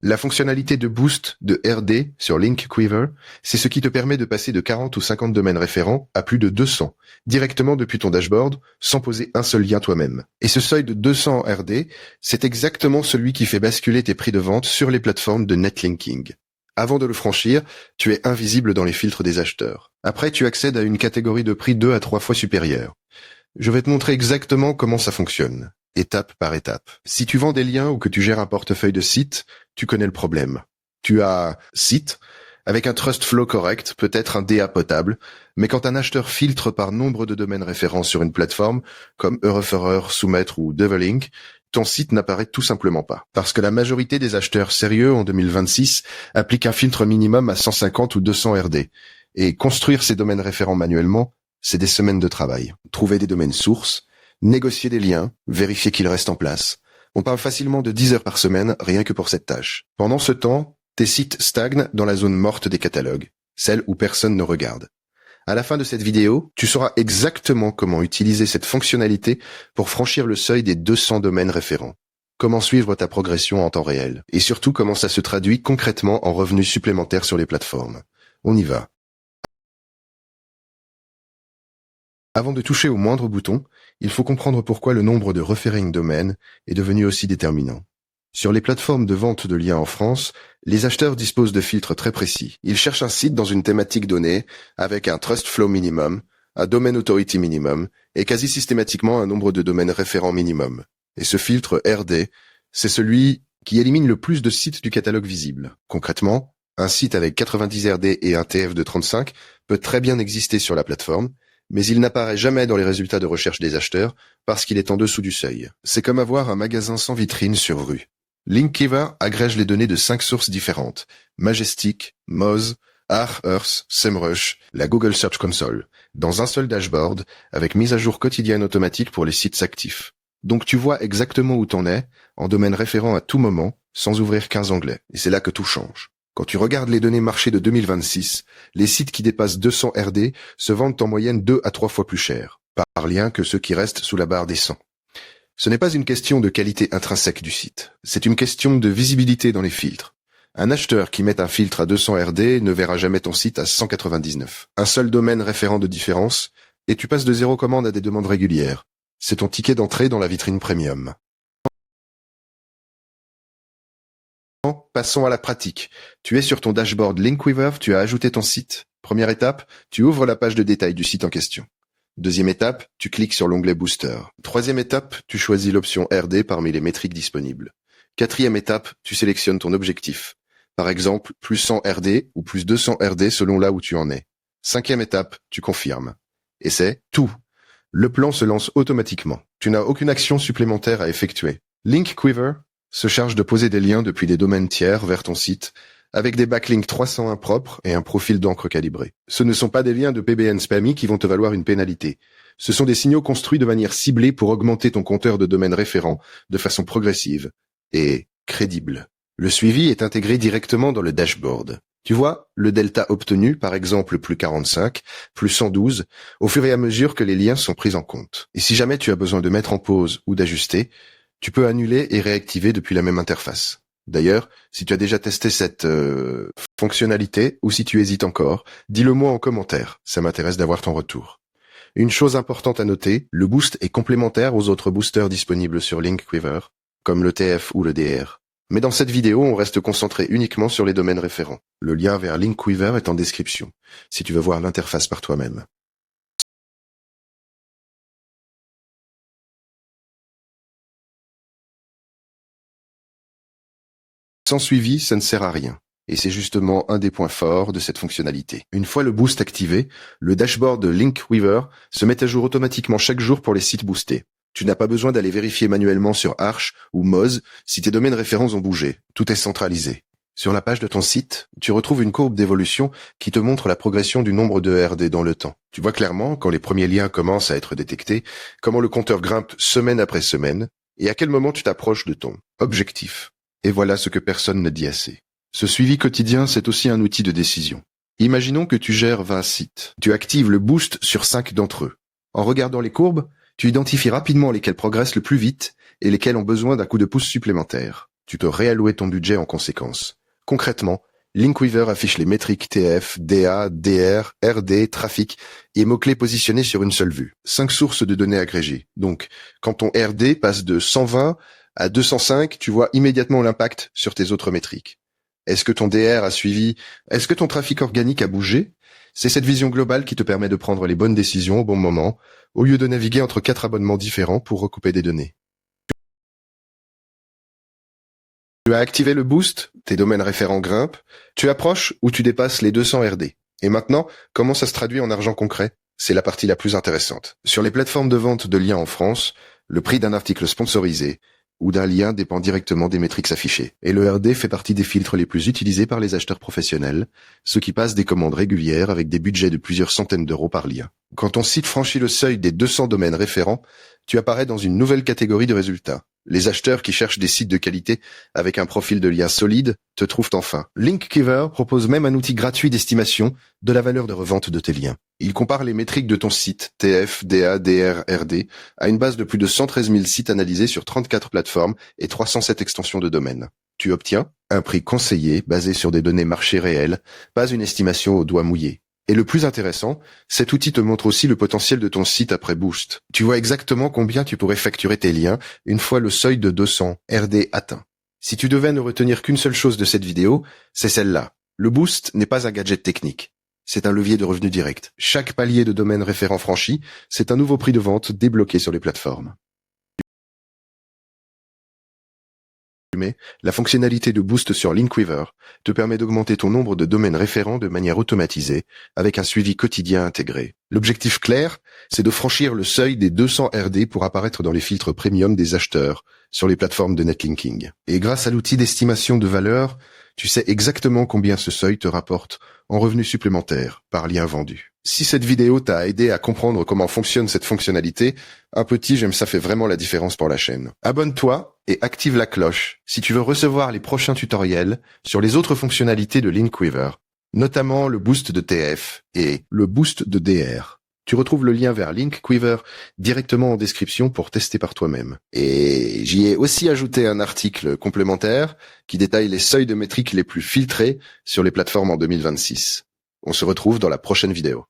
La fonctionnalité de boost de RD sur Linkquiver, c'est ce qui te permet de passer de 40 ou 50 domaines référents à plus de 200, directement depuis ton dashboard, sans poser un seul lien toi-même. Et ce seuil de 200 RD, c'est exactement celui qui fait basculer tes prix de vente sur les plateformes de netlinking. Avant de le franchir, tu es invisible dans les filtres des acheteurs. Après, tu accèdes à une catégorie de prix 2 à 3 fois supérieure. Je vais te montrer exactement comment ça fonctionne, étape par étape. Si tu vends des liens ou que tu gères un portefeuille de sites, tu connais le problème. Tu as site, avec un trust flow correct, peut-être un DA potable, mais quand un acheteur filtre par nombre de domaines référents sur une plateforme, comme Eureferer, Soumettre ou Develink, ton site n'apparaît tout simplement pas. Parce que la majorité des acheteurs sérieux en 2026 appliquent un filtre minimum à 150 ou 200 RD. Et construire ces domaines référents manuellement, c'est des semaines de travail. Trouver des domaines sources, négocier des liens, vérifier qu'ils restent en place. On parle facilement de 10 heures par semaine rien que pour cette tâche. Pendant ce temps, tes sites stagnent dans la zone morte des catalogues, celle où personne ne regarde. À la fin de cette vidéo, tu sauras exactement comment utiliser cette fonctionnalité pour franchir le seuil des 200 domaines référents. Comment suivre ta progression en temps réel. Et surtout comment ça se traduit concrètement en revenus supplémentaires sur les plateformes. On y va. Avant de toucher au moindre bouton, il faut comprendre pourquoi le nombre de referring domaines est devenu aussi déterminant. Sur les plateformes de vente de liens en France, les acheteurs disposent de filtres très précis. Ils cherchent un site dans une thématique donnée, avec un trust flow minimum, un domain authority minimum, et quasi systématiquement un nombre de domaines référents minimum. Et ce filtre RD, c'est celui qui élimine le plus de sites du catalogue visible. Concrètement, un site avec 90 RD et un TF de 35 peut très bien exister sur la plateforme, mais il n'apparaît jamais dans les résultats de recherche des acheteurs parce qu'il est en dessous du seuil. C'est comme avoir un magasin sans vitrine sur rue. Linkquiver agrège les données de 5 sources différentes. Majestic, Moz, Ahrefs, SEMrush, la Google Search Console, dans un seul dashboard, avec mise à jour quotidienne automatique pour les sites actifs. Donc tu vois exactement où t'en es, en domaine référent à tout moment, sans ouvrir 15 onglets. Et c'est là que tout change. Quand tu regardes les données marché de 2026, les sites qui dépassent 200 RD se vendent en moyenne 2 à 3 fois plus cher, par lien que ceux qui restent sous la barre des 100. Ce n'est pas une question de qualité intrinsèque du site, c'est une question de visibilité dans les filtres. Un acheteur qui met un filtre à 200 RD ne verra jamais ton site à 199. Un seul domaine référent de différence, et tu passes de 0 commande à des demandes régulières. C'est ton ticket d'entrée dans la vitrine premium. Passons à la pratique. Tu es sur ton dashboard Linkquiver, tu as ajouté ton site. Première étape, tu ouvres la page de détail du site en question. Deuxième étape, tu cliques sur l'onglet Booster. Troisième étape, tu choisis l'option RD parmi les métriques disponibles. Quatrième étape, tu sélectionnes ton objectif. Par exemple, plus 100 RD ou plus 200 RD selon là où tu en es. Cinquième étape, tu confirmes. Et c'est tout. Le plan se lance automatiquement. Tu n'as aucune action supplémentaire à effectuer. Linkquiver se charge de poser des liens depuis des domaines tiers vers ton site, avec des backlinks 301 propres et un profil d'encre calibré. Ce ne sont pas des liens de PBN spammy qui vont te valoir une pénalité. Ce sont des signaux construits de manière ciblée pour augmenter ton compteur de domaines référents de façon progressive et crédible. Le suivi est intégré directement dans le dashboard. Tu vois, le delta obtenu, par exemple plus 45, plus 112, au fur et à mesure que les liens sont pris en compte. Et si jamais tu as besoin de mettre en pause ou d'ajuster, tu peux annuler et réactiver depuis la même interface. D'ailleurs, si tu as déjà testé cette fonctionnalité ou si tu hésites encore, dis-le moi en commentaire, ça m'intéresse d'avoir ton retour. Une chose importante à noter, le boost est complémentaire aux autres boosters disponibles sur Linkquiver, comme le TF ou le DR. Mais dans cette vidéo, on reste concentré uniquement sur les domaines référents. Le lien vers Linkquiver est en description, si tu veux voir l'interface par toi-même. Sans suivi, ça ne sert à rien. Et c'est justement un des points forts de cette fonctionnalité. Une fois le boost activé, le dashboard de Linkquiver se met à jour automatiquement chaque jour pour les sites boostés. Tu n'as pas besoin d'aller vérifier manuellement sur Arch ou Moz si tes domaines référents ont bougé. Tout est centralisé. Sur la page de ton site, tu retrouves une courbe d'évolution qui te montre la progression du nombre de RD dans le temps. Tu vois clairement, quand les premiers liens commencent à être détectés, comment le compteur grimpe semaine après semaine et à quel moment tu t'approches de ton objectif. Et voilà ce que personne ne dit assez. Ce suivi quotidien, c'est aussi un outil de décision. Imaginons que tu gères 20 sites. Tu actives le boost sur 5 d'entre eux. En regardant les courbes, tu identifies rapidement lesquels progressent le plus vite et lesquels ont besoin d'un coup de pouce supplémentaire. tu peux réallouer ton budget en conséquence. Concrètement, Linkweaver affiche les métriques TF, DA, DR, RD, trafic et mots-clés positionnés sur une seule vue. 5 sources de données agrégées. Donc, quand ton RD passe de 120 à 205, tu vois immédiatement l'impact sur tes autres métriques. Est-ce que ton DR a suivi? Est-ce que ton trafic organique a bougé? C'est cette vision globale qui te permet de prendre les bonnes décisions au bon moment, au lieu de naviguer entre 4 abonnements différents pour recouper des données. Tu as activé le boost, tes domaines référents grimpent, tu approches ou tu dépasses les 200 RD. Et maintenant, comment ça se traduit en argent concret? C'est la partie la plus intéressante. Sur les plateformes de vente de liens en France, le prix d'un article sponsorisé ou d'un lien dépend directement des métriques affichées. Et le RD fait partie des filtres les plus utilisés par les acheteurs professionnels, ceux qui passent des commandes régulières avec des budgets de plusieurs centaines d'euros par lien. Quand ton site franchit le seuil des 200 domaines référents, tu apparais dans une nouvelle catégorie de résultats. Les acheteurs qui cherchent des sites de qualité avec un profil de lien solide te trouvent enfin. Linkweaver propose même un outil gratuit d'estimation de la valeur de revente de tes liens. Il compare les métriques de ton site, TF, DA, DR, RD, à une base de plus de 113 000 sites analysés sur 34 plateformes et 307 extensions de domaines. Tu obtiens un prix conseillé basé sur des données marché réelles, pas une estimation au doigt mouillé. Et le plus intéressant, cet outil te montre aussi le potentiel de ton site après Boost. Tu vois exactement combien tu pourrais facturer tes liens une fois le seuil de 200 RD atteint. Si tu devais ne retenir qu'une seule chose de cette vidéo, c'est celle-là. Le Boost n'est pas un gadget technique. C'est un levier de revenu direct. Chaque palier de domaine référent franchi, c'est un nouveau prix de vente débloqué sur les plateformes. La fonctionnalité de Boost sur Linkweaver te permet d'augmenter ton nombre de domaines référents de manière automatisée avec un suivi quotidien intégré. L'objectif clair, c'est de franchir le seuil des 200 RD pour apparaître dans les filtres premium des acheteurs sur les plateformes de netlinking. Et grâce à l'outil d'estimation de valeur, tu sais exactement combien ce seuil te rapporte en revenus supplémentaires par lien vendu. Si cette vidéo t'a aidé à comprendre comment fonctionne cette fonctionnalité, un petit j'aime ça fait vraiment la différence pour la chaîne. Abonne-toi et active la cloche si tu veux recevoir les prochains tutoriels sur les autres fonctionnalités de Linkweaver, notamment le boost de TF et le boost de DR. Tu retrouves le lien vers Linkweaver directement en description pour tester par toi-même. Et j'y ai aussi ajouté un article complémentaire qui détaille les seuils de métriques les plus filtrés sur les plateformes en 2026. On se retrouve dans la prochaine vidéo.